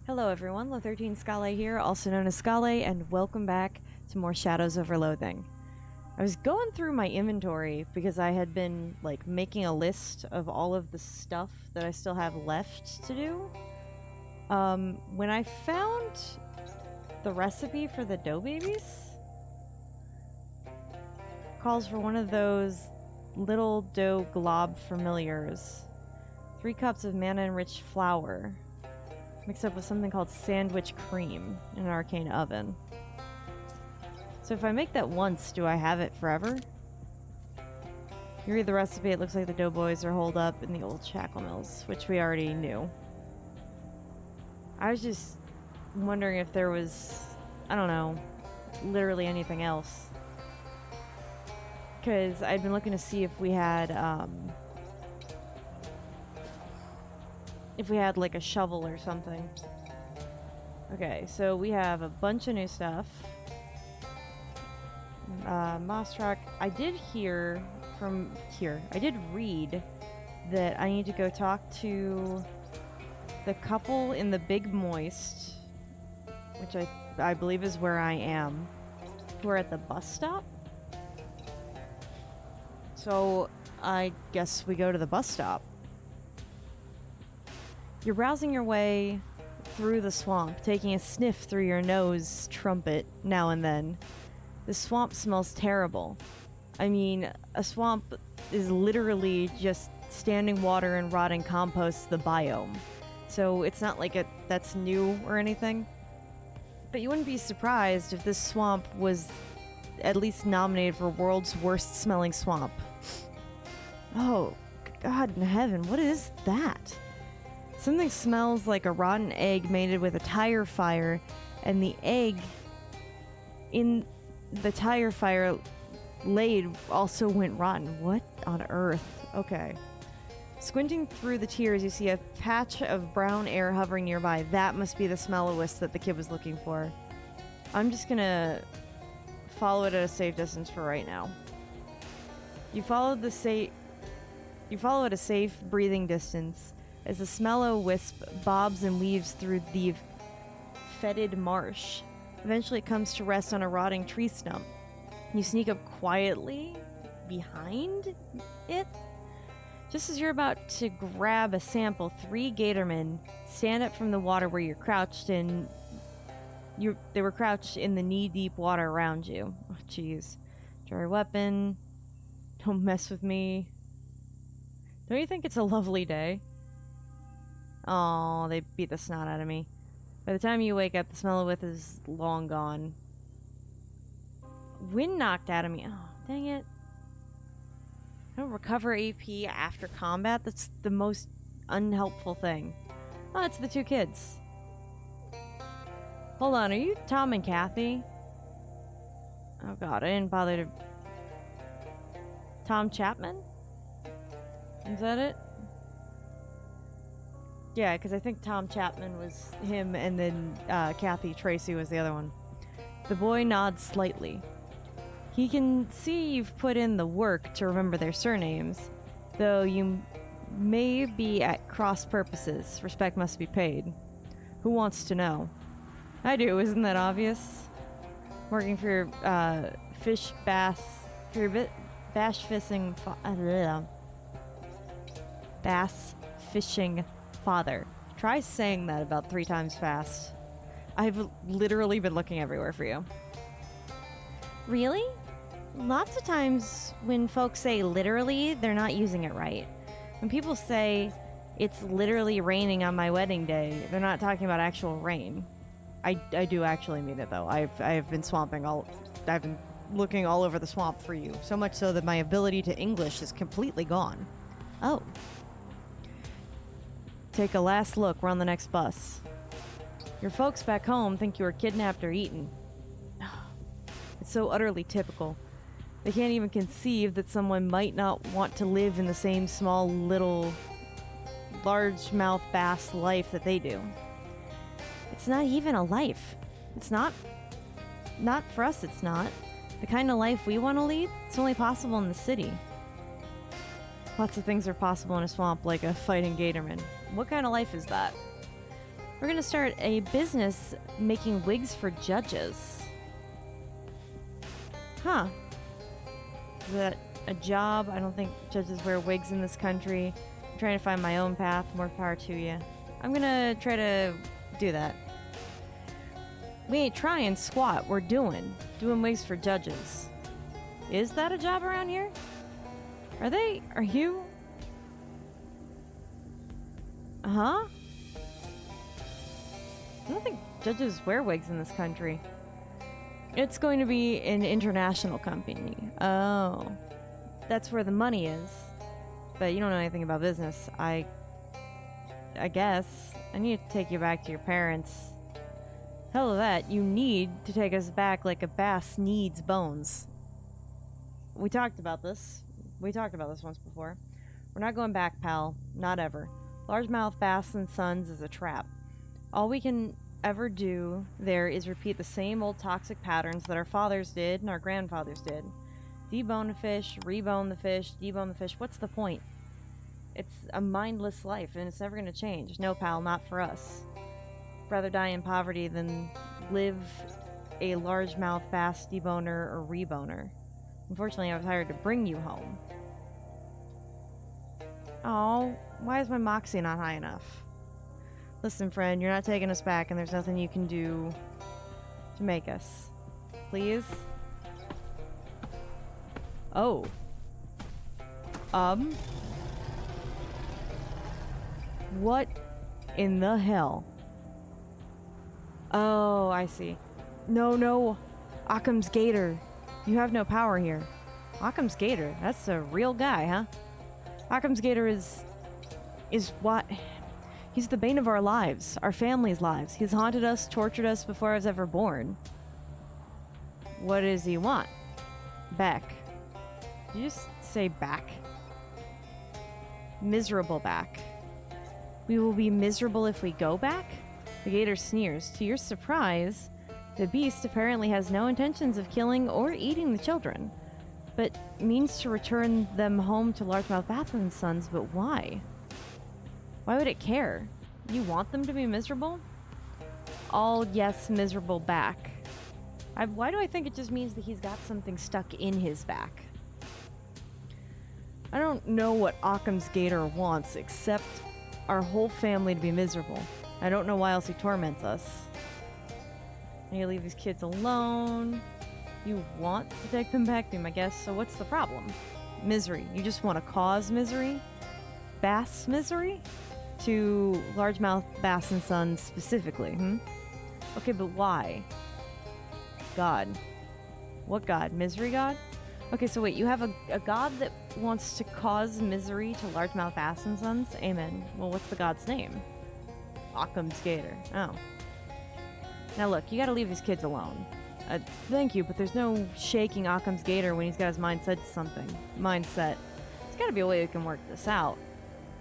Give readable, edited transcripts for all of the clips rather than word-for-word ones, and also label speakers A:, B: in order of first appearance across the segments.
A: Hello everyone, Lo13 Scale here, also known as Scale, and welcome back to more Shadows over Loathing. I was going through my inventory because I had been, making a list of all of the stuff that I still have left to do. When I found the recipe for the dough babies, calls for one of those little dough glob familiars. 3 cups of mana-enriched flour, mixed up with something called sandwich cream in an arcane oven. So if I make that once, do I have it forever? You read the recipe, it looks like the doughboys are holed up in the old shackle mills, which we already knew. I was just wondering if there was, I don't know, literally anything else. Because I'd been looking to see if we had like a shovel or something. Okay, so we have a bunch of new stuff. Moss rock. I did read that I need to go talk to the couple in the Big Moist, which I believe is where I am, who are at the bus stop. So I guess we go to the bus stop. You're browsing your way through the swamp, taking a sniff through your nose trumpet now and then. The swamp smells terrible. I mean, a swamp is literally just standing water and rotting compost, the biome. So it's not like that's new or anything. But you wouldn't be surprised if this swamp was at least nominated for world's worst smelling swamp. Oh, God in heaven, what is that? Something smells like a rotten egg mated with a tire fire, and the egg in the tire fire laid also went rotten. What on earth? Okay. Squinting through the tears, you see a patch of brown air hovering nearby. That must be the smell-o-wisp that the kid was looking for. I'm just gonna follow it at a safe distance for right now. You follow at a safe breathing distance as the smell-o-wisp bobs and weaves through the fetid marsh. Eventually it comes to rest on a rotting tree stump. You sneak up quietly behind it. Just as you're about to grab a sample, 3 Gatormen stand up from the water where you're crouched and they were crouched in the knee-deep water around you. Oh, jeez. Draw your weapon. Don't mess with me. Don't you think it's a lovely day? Oh, they beat the snot out of me. By the time you wake up, the smell-o-wisp is long gone. Wind knocked out of me. Oh, dang it. I don't recover AP after combat. That's the most unhelpful thing. Oh, it's the 2 kids. Hold on, are you Tom and Kathy? Oh god, I didn't bother to... Tom Chapman? Is that it? Yeah, because I think Tom Chapman was him, and then Kathy Tracy was the other one. The boy nods slightly. He can see you've put in the work to remember their surnames, though you may be at cross purposes. Respect must be paid. Who wants to know? I do, isn't that obvious? Working for your bass fishing father. Try saying that about 3 times fast. I've literally been looking everywhere for you. Really? Lots of times when folks say literally, they're not using it right. When people say it's literally raining on my wedding day, they're not talking about actual rain. I do actually mean it though. I've been I've been looking all over the swamp for you. So much so that my ability to English is completely gone. Oh. Take a last look. We're on the next bus. Your folks back home think you were kidnapped or eaten. It's so utterly typical. They can't even conceive that someone might not want to live in the same small, little, largemouth bass life that they do. It's not even a life. It's not for us, it's not. The kind of life we want to lead, it's only possible in the city. Lots of things are possible in a swamp, like a fighting Gatorman. What kind of life is that? We're gonna start a business making wigs for judges. Huh. Is that a job? I don't think judges wear wigs in this country. I'm trying to find my own path. More power to you. I'm gonna try to do that. We ain't trying squat. We're doing wigs for judges. Is that a job around here? Are you? Huh? I don't think judges wear wigs in this country. It's going to be an international company. Oh. That's where the money is. But you don't know anything about business. I guess. I need to take you back to your parents. Hell of that. You need to take us back like a bass needs bones. We talked about this. We talked about this once before. We're not going back, pal. Not ever. Largemouth Bass and Sons is a trap. All we can ever do there is repeat the same old toxic patterns that our fathers did and our grandfathers did. Debone a fish, rebone the fish, debone the fish. What's the point? It's a mindless life, and it's never going to change. No, pal, not for us. Rather die in poverty than live a largemouth bass deboner or reboner. Unfortunately, I was hired to bring you home. Oh, why is my moxie not high enough? Listen, friend, you're not taking us back, and there's nothing you can do to make us. Please? Oh. What in the hell? Oh, I see. No. Occams Gator. You have no power here. Occams Gator? That's a real guy, huh? Occams Gator is what? He's the bane of our lives, our family's lives. He's haunted us, tortured us before I was ever born. What does he want? Back. Did you just say back? Miserable back. We will be miserable if we go back? The Gator sneers. To your surprise, the beast apparently has no intentions of killing or eating the children, but means to return them home to Largemouth Bass and Sons. But why? Why would it care? You want them to be miserable? All yes, miserable back. Why do I think it just means that he's got something stuck in his back? I don't know what Occams Gator wants, except our whole family to be miserable. I don't know why else he torments us. I need to leave these kids alone. You want to take them back to him, I guess, so what's the problem? Misery. You just want to cause misery? Bass misery? To Largemouth Bass and Sons specifically, Okay, but why? God. What God? Misery God? Okay, so wait, you have a god that wants to cause misery to Largemouth Bass and Sons? Amen. Well, what's the god's name? Occams Gator. Oh. Now look, you gotta leave these kids alone. Thank you, but there's no shaking Occams Gator when he's got his mind set to something. Mindset. There's gotta be a way we can work this out.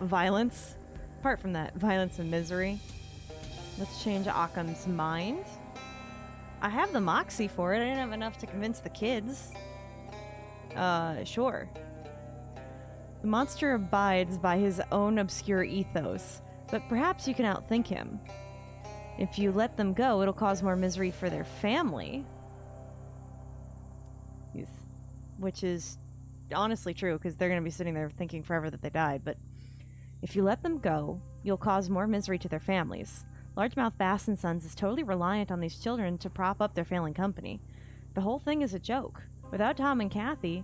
A: Violence? Apart from that, violence and misery. Let's change Occam's mind. I have the moxie for it. I didn't have enough to convince the kids. Sure. The monster abides by his own obscure ethos, but perhaps you can outthink him. If you let them go, it'll cause more misery for their family. Which is honestly true, because they're going to be sitting there thinking forever that they died, but if you let them go, you'll cause more misery to their families. Largemouth Bass and Sons is totally reliant on these children to prop up their failing company. The whole thing is a joke. Without Tom and Kathy,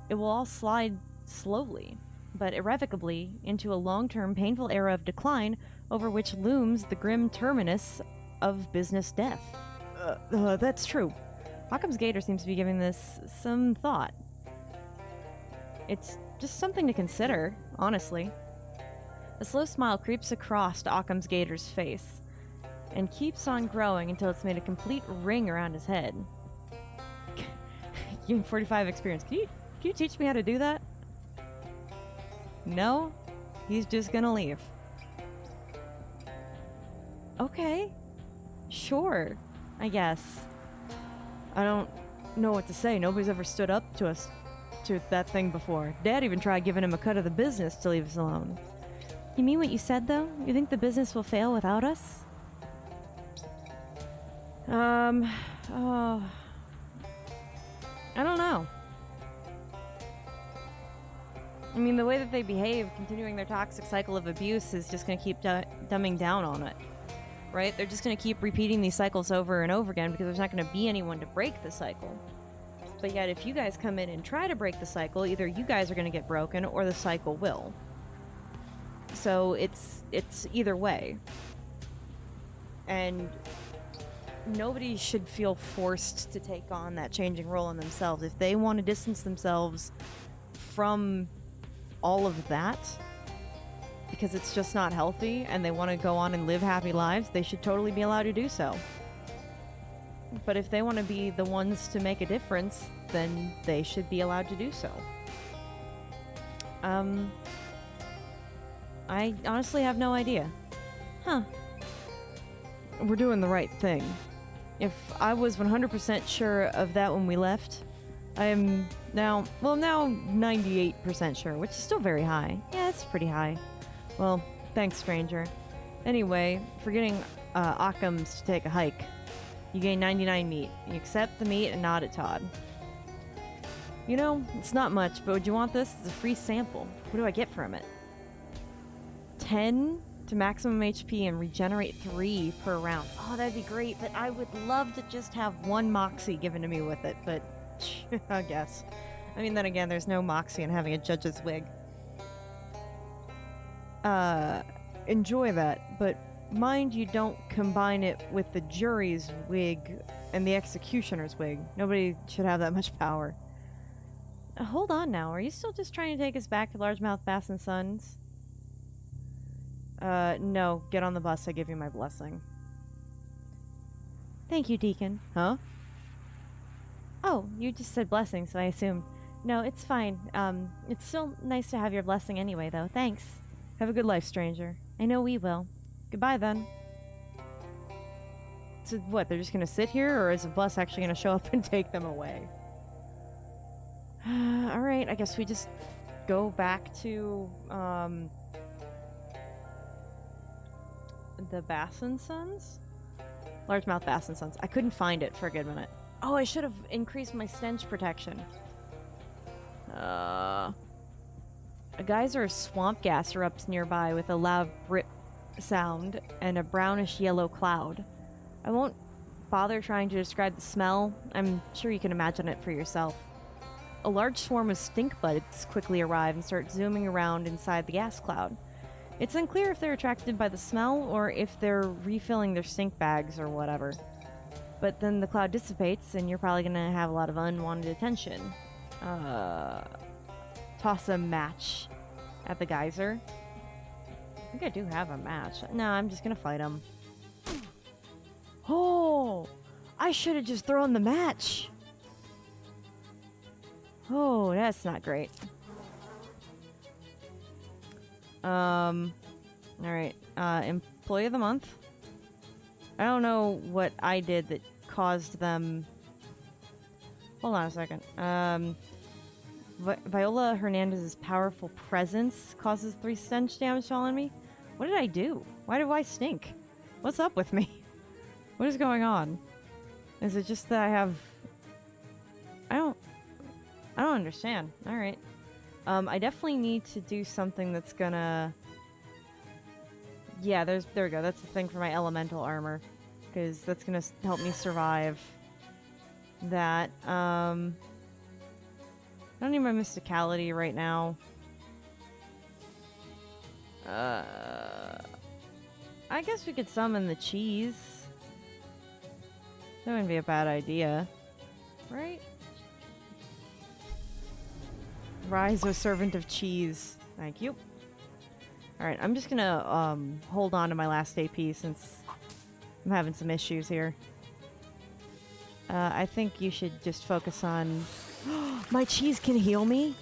A: it will all slide slowly, but irrevocably, into a long-term painful era of decline over which looms the grim terminus of business death. That's true. Occams Gator seems to be giving this some thought. It's just something to consider, honestly. A slow smile creeps across Occams Gator's face and keeps on growing until it's made a complete ring around his head. Gain 45 experience. Can you teach me how to do that? No? He's just gonna leave. Okay. Sure. I guess. I don't know what to say. Nobody's ever stood up to us, to that thing before. Dad even tried giving him a cut of the business to leave us alone. You mean what you said, though? You think the business will fail without us? Oh, I don't know. I mean, the way that they behave, continuing their toxic cycle of abuse, is just going to keep dumbing down on it, right? They're just going to keep repeating these cycles over and over again because there's not going to be anyone to break the cycle. But yet, if you guys come in and try to break the cycle, either you guys are going to get broken or the cycle will. So it's either way. And nobody should feel forced to take on that changing role in themselves. If they want to distance themselves from all of that because it's just not healthy and they want to go on and live happy lives, they should totally be allowed to do so. But if they want to be the ones to make a difference, then they should be allowed to do so. I honestly have no idea. Huh. We're doing the right thing. If I was 100% sure of that when we left, I am now 98% sure, which is still very high. Yeah, it's pretty high. Well, thanks, stranger. Anyway, for getting Occams to take a hike, you gain 99 meat. You accept the meat and nod at Todd. You know, it's not much, but would you want this? It's a free sample. What do I get from it? 10 to maximum HP and regenerate 3 per round. Oh, that'd be great, but I would love to just have 1 Moxie given to me with it, but I guess. I mean, then again, there's no Moxie in having a judge's wig. Enjoy that, but mind you don't combine it with the jury's wig and the executioner's wig. Nobody should have that much power. Hold on now, are you still just trying to take us back to Largemouth Bass and Sons? No, get on the bus, I give you my blessing. Thank you, Deacon. Huh? Oh, you just said blessing, so I assumed. No, it's fine. It's still nice to have your blessing anyway, though. Thanks. Have a good life, stranger. I know we will. Goodbye, then. So what, they're just gonna sit here, or is the bus actually gonna show up and take them away? Alright, I guess we just go back to, the Bass and Sons? Largemouth Bass and Sons. I couldn't find it for a good minute. Oh, I should have increased my stench protection. A geyser of swamp gas erupts nearby with a loud rip sound and a brownish yellow cloud. I won't bother trying to describe the smell. I'm sure you can imagine it for yourself. A large swarm of stink bugs quickly arrive and start zooming around inside the gas cloud. It's unclear if they're attracted by the smell or if they're refilling their stink bags or whatever. But then the cloud dissipates and you're probably gonna have a lot of unwanted attention. Toss a match at the geyser. I think I do have a match. No, I'm just gonna fight him. Oh! I should have just thrown the match! Oh, that's not great. Alright. Employee of the month? I don't know what I did that caused them... Hold on a second. Viola Hernandez's powerful presence causes 3 stench damage to all enemy? What did I do? Why do I stink? What's up with me? What is going on? Is it just that I have... I don't understand. Alright. I definitely need to do something that's gonna... Yeah, there we go. That's the thing for my elemental armor. Because that's gonna help me survive that. I don't need my mysticality right now. I guess we could summon the cheese. That wouldn't be a bad idea. Right? Rise, O servant of cheese. Thank you. Alright, I'm just gonna hold on to my last AP since I'm having some issues here. I think you should just focus on... My cheese can heal me?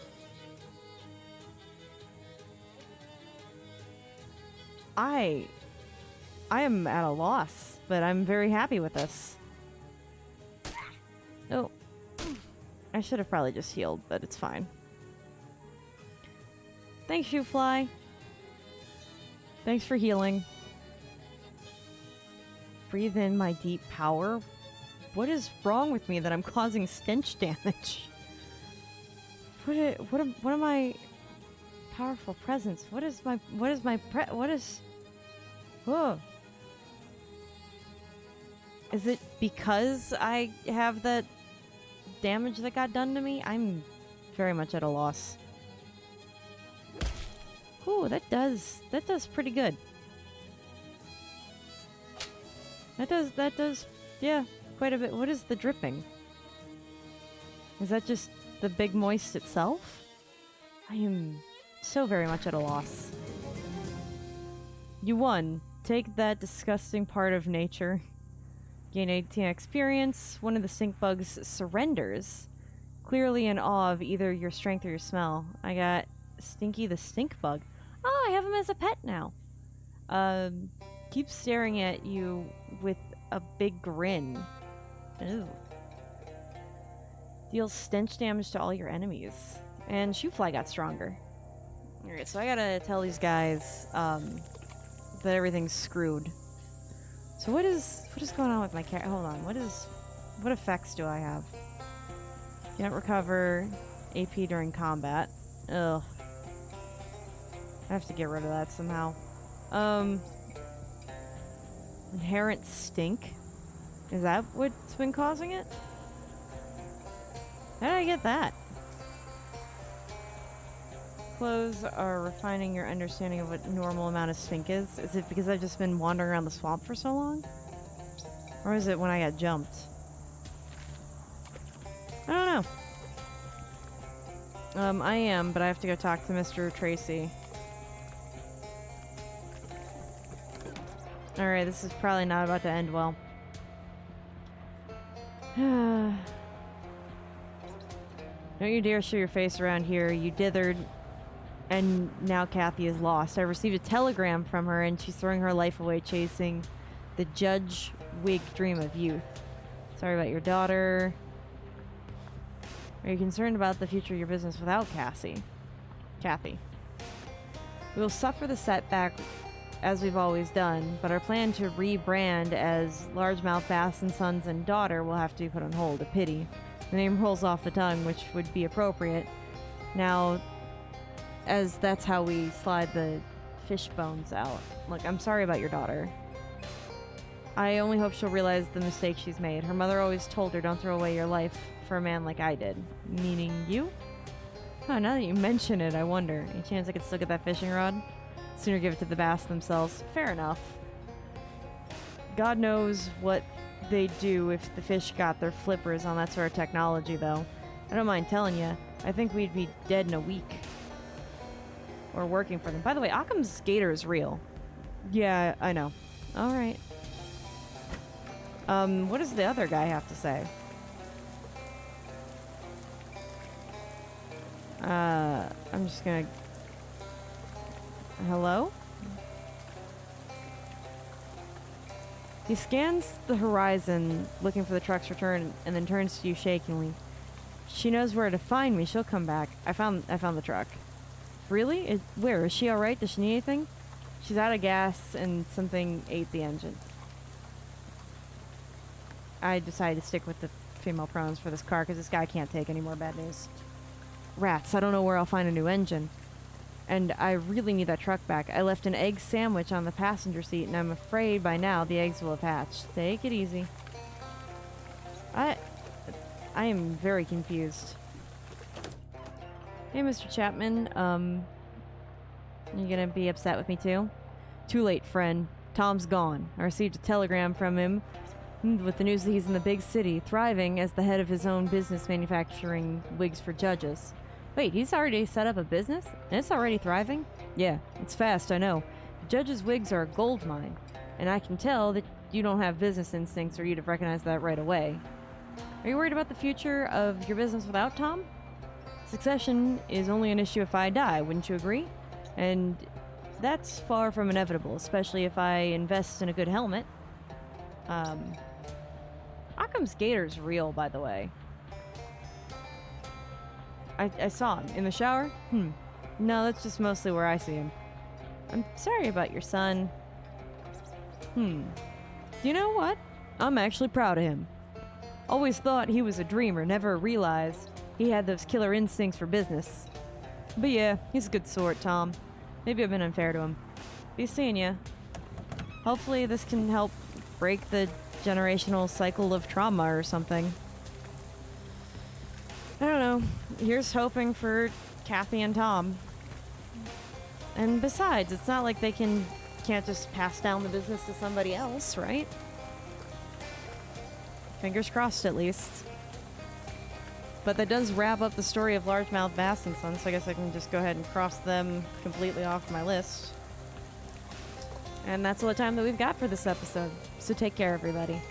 A: I am at a loss, but I'm very happy with this. Oh. I should have probably just healed, but it's fine. Thanks, Shoefly. Thanks for healing. breathe in my deep power. What is wrong with me that I'm causing stench damage? What am I? Powerful presence. What is my Whoa. Is it because I have that damage that got done to me? I'm very much at a loss. Ooh, that does pretty good. That does, yeah, quite a bit. What is the dripping? Is that just the big moist itself? I am so very much at a loss. You won. Take that disgusting part of nature. Gain 18 experience. One of the stink bugs surrenders. Clearly in awe of either your strength or your smell. I got Stinky the stink bug. Oh, I have him as a pet now. Keep staring at you with a big grin. Ew. Deals stench damage to all your enemies. And Shoofly got stronger. Alright, so I gotta tell these guys, that everything's screwed. So what is going on with my cat? Hold on, what effects do I have? Can't recover AP during combat. Ugh. I have to get rid of that somehow. Inherent stink? Is that what's been causing it? How did I get that? Clothes are refining your understanding of what normal amount of stink is. Is it because I've just been wandering around the swamp for so long? Or is it when I got jumped? I don't know. I am, but I have to go talk to Mr. Tracy. Alright, this is probably not about to end well. Don't you dare show your face around here, you dithered. And now Kathy is lost. I received a telegram from her and she's throwing her life away chasing the Judge Wig dream of youth. Sorry about your daughter. Are you concerned about the future of your business without Kathy? We will suffer the setback as we've always done, but our plan to rebrand as Largemouth Bass and Sons and Daughter will have to be put on hold. A pity. The name rolls off the tongue, which would be appropriate. Now, as that's how we slide the fish bones out. Look, I'm sorry about your daughter. I only hope she'll realize the mistake she's made. Her mother always told her, don't throw away your life for a man like I did. Meaning you? Oh, now that you mention it, I wonder. Any chance I could still get that fishing rod? Sooner give it to the bass themselves. Fair enough. God knows what they'd do if the fish got their flippers on that sort of technology, though. I don't mind telling you, I think we'd be dead in a week. Or working for them. By the way, Occam's Gator is real. Yeah, I know. Alright. What does the other guy have to say? I'm just gonna... Hello? He scans the horizon, looking for the truck's return, and then turns to you shakingly. She knows where to find me. She'll come back. I found the truck. Really? Where? Is she alright? Does she need anything? She's out of gas and something ate the engine. I decided to stick with the female pronouns for this car because this guy can't take any more bad news. Rats, I don't know where I'll find a new engine. And I really need that truck back. I left an egg sandwich on the passenger seat and I'm afraid by now the eggs will have hatched. Take it easy. I am very confused. Hey, Mr. Chapman, you gonna be upset with me too? Too late, friend. Tom's gone. I received a telegram from him with the news that he's in the big city, thriving as the head of his own business manufacturing wigs for judges. Wait, he's already set up a business? And it's already thriving? Yeah, it's fast, I know. The judge's wigs are a gold mine, and I can tell that you don't have business instincts or you'd have recognized that right away. Are you worried about the future of your business without Tom? Succession is only an issue if I die, wouldn't you agree? And that's far from inevitable, especially if I invest in a good helmet. Occam's Gator's real, by the way. I saw him. In the shower? No, that's just mostly where I see him. I'm sorry about your son. You know what? I'm actually proud of him. Always thought he was a dreamer, never realized he had those killer instincts for business. But yeah, he's a good sort, Tom. Maybe I've been unfair to him. Be seeing ya. Hopefully this can help break the generational cycle of trauma or something. I don't know. Here's hoping for Kathy and Tom. And besides, it's not like they can't just pass down the business to somebody else, right? Fingers crossed, at least. But that does wrap up the story of Largemouth Bass and Sons, so I guess I can just go ahead and cross them completely off my list. And that's all the time that we've got for this episode. So take care, everybody.